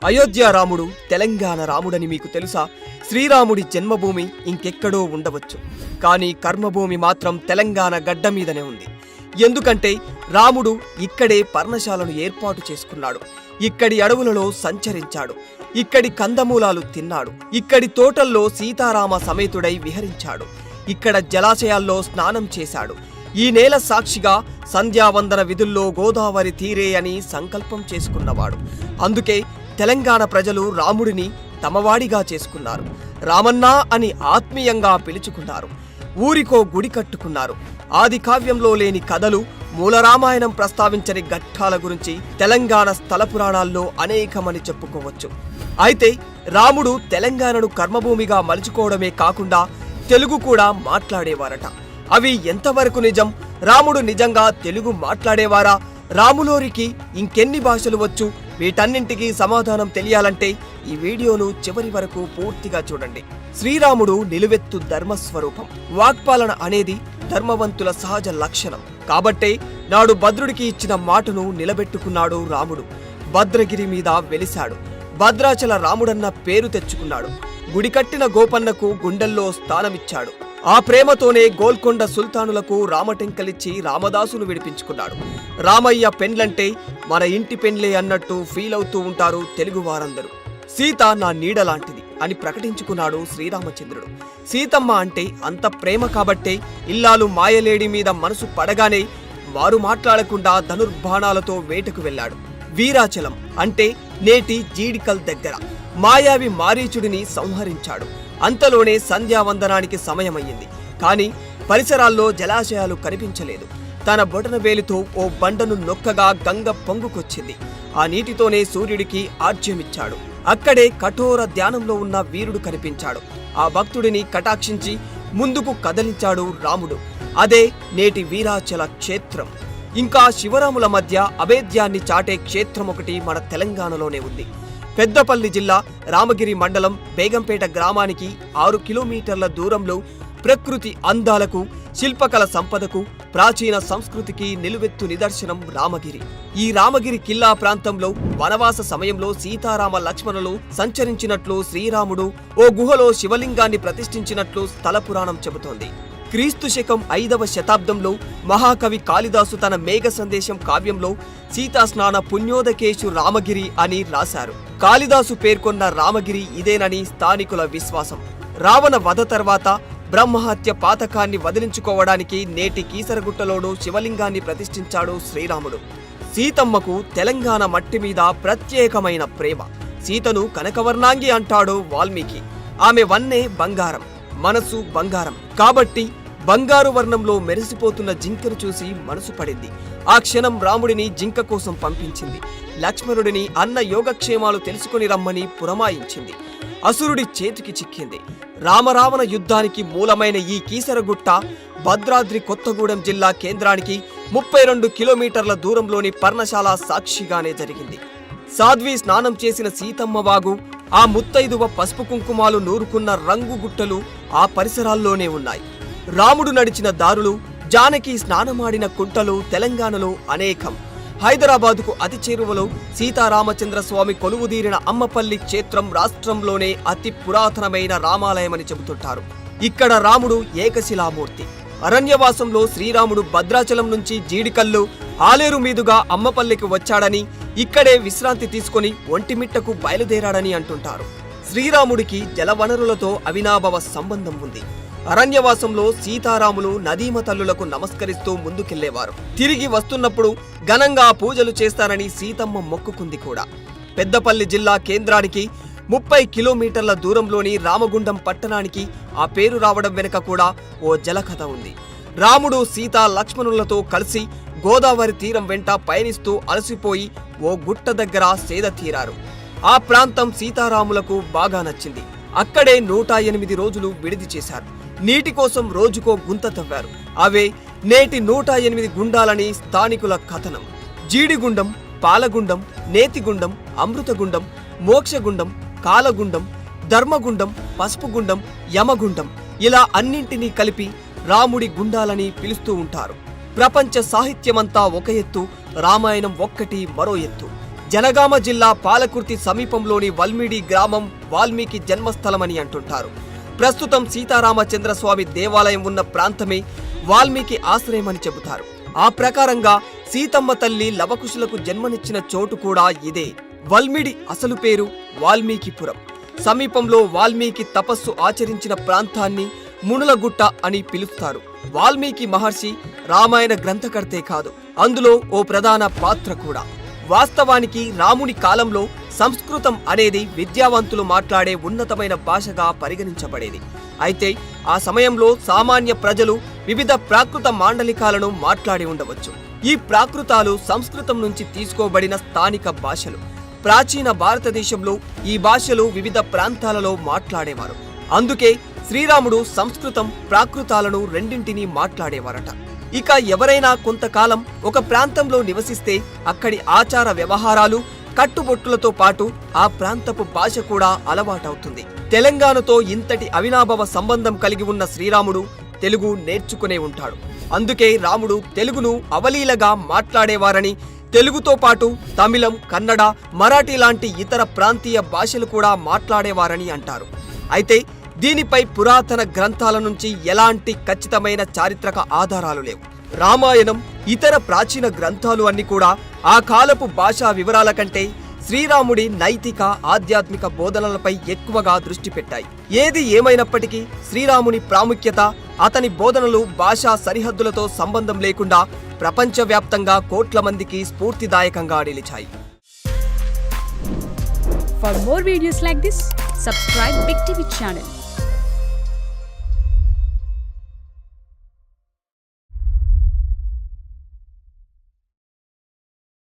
అయోధ్య రాముడు తెలంగాణ రాముడని మీకు తెలుసా? శ్రీరాముడి జన్మభూమి ఇంకెక్కడో ఉండవచ్చు, కానీ కర్మభూమి మాత్రం తెలంగాణ గడ్డ మీదనే ఉంది. ఎందుకంటే రాముడు ఇక్కడే పర్ణశాలను ఏర్పాటు చేసుకున్నాడు. ఇక్కడి అడవులలో సంచరించాడు, ఇక్కడి కందమూలాలు తిన్నాడు, ఇక్కడి తోటల్లో సీతారామ సమేతుడై విహరించాడు, ఇక్కడ జలాశయాల్లో స్నానం చేశాడు. ఈ నేల సాక్షిగా సంధ్యావందన విధుల్లో గోదావరి తీరే అని సంకల్పం చేసుకున్నవాడు. అందుకే తెలంగాణ ప్రజలు రాముడిని తమవాడిగా చేసుకున్నారు. రామన్నా అని ఆత్మీయంగా పిలుచుకున్నారు. ఊరికో గుడి కట్టుకున్నారు. ఆది కావ్యంలో లేని కథలు, మూల రామాయణం ప్రస్తావించని ఘట్టాల గురించి తెలంగాణ స్థల పురాణాల్లో అనేకమని చెప్పుకోవచ్చు. అయితే రాముడు తెలంగాణను కర్మభూమిగా మలుచుకోవడమే కాకుండా తెలుగు కూడా మాట్లాడేవారట. అవి ఎంతవరకు నిజం? రాముడు నిజంగా తెలుగు మాట్లాడేవారా? రాములోరికి ఇంకెన్ని భాషలు వచ్చు? వీటన్నింటికీ సమాధానం తెలియాలంటే ఈ వీడియోను చివరి వరకు పూర్తిగా చూడండి. శ్రీరాముడు నిలువెత్తు ధర్మస్వరూపం. వాక్పాలన అనేది ధర్మవంతుల సహజ లక్షణం. కాబట్టే నాడు భద్రుడికి ఇచ్చిన మాటను నిలబెట్టుకున్నాడు రాముడు. భద్రగిరి మీద వెలిశాడు. భద్రాచల రాముడన్న పేరు తెచ్చుకున్నాడు. గుడి కట్టిన గోపన్నకు గుండెల్లో స్థానమిచ్చాడు. ఆ ప్రేమతోనే గోల్కొండ సుల్తానులకు రామటెంకలిచ్చి రామదాసును విడిపించుకున్నాడు. రామయ్య పెండ్లంటే మన ఇంటి పెండ్లే అన్నట్టు ఫీల్ అవుతూ ఉంటారు తెలుగు వారందరూ. సీత నా నీడలాంటిది అని ప్రకటించుకున్నాడు శ్రీరామచంద్రుడు. సీతమ్మ అంటే అంత ప్రేమ కాబట్టే ఇల్లాలు మాయలేడి మీద మనసు పడగానే వారు మాట్లాడకుండా ధనుర్బాణాలతో వేటకు వెళ్ళాడు. వీరాచలం అంటే నేటి జీడికల్ దగ్గర మాయావి మారీచుడిని సంహరించాడు. అంతలోనే సంధ్యావందనానికి సమయమయ్యింది. కానీ పరిసరాల్లో జలాశయాలు కనిపించలేదు. తన బొటన వేలితో ఓ బండను నొక్కగా గంగ పొంగుకొచ్చింది. ఆ నీటితోనే సూర్యుడికి ఆర్జ్యమిచ్చాడు. అక్కడే కఠోర ధ్యానంలో ఉన్న వీరుడు కనిపించాడు. ఆ భక్తుడిని కటాక్షించి ముందుకు కదలించాడు రాముడు. అదే నేటి వీరాచల క్షేత్రం. ఇంకా శివరాముల మధ్య అభేద్యాన్ని చాటే క్షేత్రం ఒకటి మన తెలంగాణలోనే ఉంది. పెద్దపల్లి జిల్లా రామగిరి మండలం బేగంపేట గ్రామానికి 6 కిలోమీటర్ల దూరంలో ప్రకృతి అందాలకు, శిల్పకళ సంపదకు, ప్రాచీన సంస్కృతికి నిలువెత్తు నిదర్శనం రామగిరి. ఈ రామగిరి కిల్లా ప్రాంతంలో వనవాస సమయంలో సీతారామ లక్ష్మణులు సంచరించినట్లు, శ్రీరాముడు ఓ గుహలో శివలింగాన్ని ప్రతిష్ఠించినట్లు స్థల పురాణం చెబుతోంది. క్రీస్తు శకం 5వ శతాబ్దంలో మహాకవి కాళిదాసు తన మేఘ సందేశం కావ్యంలో సీతాస్నాన పుణ్యోదకేశు రామగిరి అని రాశారు. కాళిదాసు పేర్కొన్న రామగిరి ఇదేనని స్థానికుల విశ్వాసం. రావణ వధ తర్వాత బ్రహ్మహత్య పాతకాన్ని వదిలించుకోవడానికి నేటి కీసరగుట్టలోనూ శివలింగాన్ని ప్రతిష్ఠించాడు శ్రీరాముడు. సీతమ్మకు తెలంగాణ మట్టి మీద ప్రత్యేకమైన ప్రేమ. సీతను కనకవర్ణాంగి అంటాడు వాల్మీకి. ఆమె వన్నే బంగారం, మనసు బంగారం. కాబట్టి బంగారు వర్ణంలో మెరిసిపోతున్న జింకను చూసి మనసు పడింది. ఆ క్షణం రాముడిని జింక కోసం పంపించింది. లక్ష్మణుడిని అన్న యోగక్షేమాలు తెలుసుకుని రమ్మని పురమాయించింది. అసురుడి చేతికి చిక్కింది. రామరావణ యుద్ధానికి మూలమైన ఈ కీసరగుట్ట భద్రాద్రి కొత్తగూడెం జిల్లా కేంద్రానికి 32 కిలోమీటర్ల దూరంలోని పర్ణశాల సాక్షిగానే జరిగింది. సాధ్వి స్నానం చేసిన సీతమ్మ వాగు, ఆ ముత్తైదువ పసుపు కుంకుమాలు నూరుకున్న రంగు గుట్టలు ఆ పరిసరాల్లోనే ఉన్నాయి. రాముడు నడిచిన దారులు, జానకి స్నానమాడిన కుంటలు తెలంగాణలో అనేకం. హైదరాబాదుకు అతి చేరువలో సీతారామచంద్ర స్వామి కొలువుదీరిన అమ్మపల్లి క్షేత్రం రాష్ట్రంలోనే అతి పురాతనమైన రామాలయమని చెబుతుంటారు. ఇక్కడ రాముడు ఏకశిలామూర్తి. అరణ్యవాసంలో శ్రీరాముడు భద్రాచలం నుంచి జీడికల్లు, ఆలేరు మీదుగా అమ్మపల్లికి వచ్చాడని, ఇక్కడే విశ్రాంతి తీసుకుని ఒంటిమిట్టకు బయలుదేరాడని అంటుంటారు. శ్రీరాముడికి జలవనరులతో అవినాభావ సంబంధం ఉంది. అరణ్యవాసంలో సీతారాములు నదీమ తల్లులకు నమస్కరిస్తూ ముందుకెళ్లేవారు. తిరిగి వస్తున్నప్పుడు ఘనంగా పూజలు చేస్తారని సీతమ్మ మొక్కుకుంది కూడా. పెద్దపల్లి జిల్లా కేంద్రానికి 30 కిలోమీటర్ల దూరంలోని రామగుండం పట్టణానికి ఆ పేరు రావడం వెనుక కూడా ఓ జలకథ ఉంది. రాముడు సీత లక్ష్మణులతో కలిసి గోదావరి తీరం వెంట పయనిస్తూ అలసిపోయి ఓ గుట్ట దగ్గర సేద తీరారు. ఆ ప్రాంతం సీతారాములకు బాగా నచ్చింది. అక్కడే 108 రోజులు విడిది చేశారు. నీటి కోసం రోజుకో గుంత తవ్వారు. అవే నేటి 108 గుండాలని స్థానికుల కథనం. జీడిగుండం, పాలగుండం, నేతిగుండం, అమృతగుండం, మోక్షగుండం, కాలగుండం, ధర్మగుండం, పసుపుగుండం, యమగుండం ఇలా అన్నింటినీ కలిపి రాముడి గుండాలని పిలుస్తూ ఉంటారు. ప్రపంచ సాహిత్యమంతా ఒక ఎత్తు, రామాయణం ఒక్కటి మరో ఎత్తు. జనగామ జిల్లా పాలకుర్తి సమీపంలోని వల్మిడి గ్రామం వాల్మీకి జన్మస్థలమని అంటుంటారు. ప్రస్తుతం సీతారామచంద్రస్వామి దేవాలయం ఉన్న ప్రాంతమే వాల్మీకి ఆశ్రయమని చెబుతారు. ఆ ప్రకారంగా సీతమ్మ తల్లి లవకుశులకు జన్మనిచ్చిన చోటు కూడా ఇదే. వల్మిడి అసలు పేరు వాల్మీకిపురం. సమీపంలో వాల్మీకి తపస్సు ఆచరించిన ప్రాంతాన్ని మునులగుట్ట అని పిలుస్తారు. వాల్మీకి మహర్షి రామాయణ గ్రంథకర్తే కాదు, అందులో ఓ ప్రధాన పాత్ర కూడా. వాస్తవానికి రాముని కాలంలో సంస్కృతం అనేది విద్యావంతులు మాట్లాడే ఉన్నతమైన భాషగా పరిగణించబడేది. అయితే ఆ సమయంలో సామాన్య ప్రజలు వివిధ ప్రాకృత మాండలికాలను మాట్లాడి ఉండవచ్చు. ఈ ప్రాకృతాలు సంస్కృతం నుంచి తీసుకోబడిన స్థానిక భాషలు. ప్రాచీన భారతదేశంలో ఈ భాషలు వివిధ ప్రాంతాలలో మాట్లాడేవారు. అందుకే శ్రీరాముడు సంస్కృతం ప్రాకృతాలను రెండింటినీ మాట్లాడేవారట. ఇక ఎవరైనా కొంతకాలం ఒక ప్రాంతంలో నివసిస్తే అక్కడి ఆచార వ్యవహారాలు, కట్టుబొట్టులతో పాటు ఆ ప్రాంతపు భాష కూడా అలవాటవుతుంది. తెలంగాణతో ఇంతటి అవినాభావ సంబంధం కలిగి ఉన్న శ్రీరాముడు తెలుగు నేర్చుకునే ఉంటాడు. అందుకే రాముడు తెలుగును అవలీలగా మాట్లాడేవారని, తెలుగుతో పాటు తమిళం, కన్నడ, మరాఠీ లాంటి ఇతర ప్రాంతీయ భాషలు కూడా మాట్లాడేవారని అంటారు. అయితే దీనిపై పురాతన గ్రంథాల నుంచి ఎలాంటి ఖచ్చితమైన చారిత్రక ఆధారాలు లేవు. రామాయణం, ఇతర ప్రాచీన గ్రంథాలు అన్ని కూడా ఆ కాలపు భాషా వివరాల కంటే శ్రీరాముడి నైతిక, ఆధ్యాత్మిక బోధనలపై ఎక్కువగా దృష్టి పెట్టాయి. ఏది ఏమైనప్పటికీ శ్రీరాముని ప్రాముఖ్యత, అతని బోధనలు భాషా సరిహద్దులతో సంబంధం లేకుండా ప్రపంచవ్యాప్తంగా కోట్ల మందికి స్ఫూర్తిదాయకంగా నిలిచాయి. For more videos like this, subscribe Big TV channel.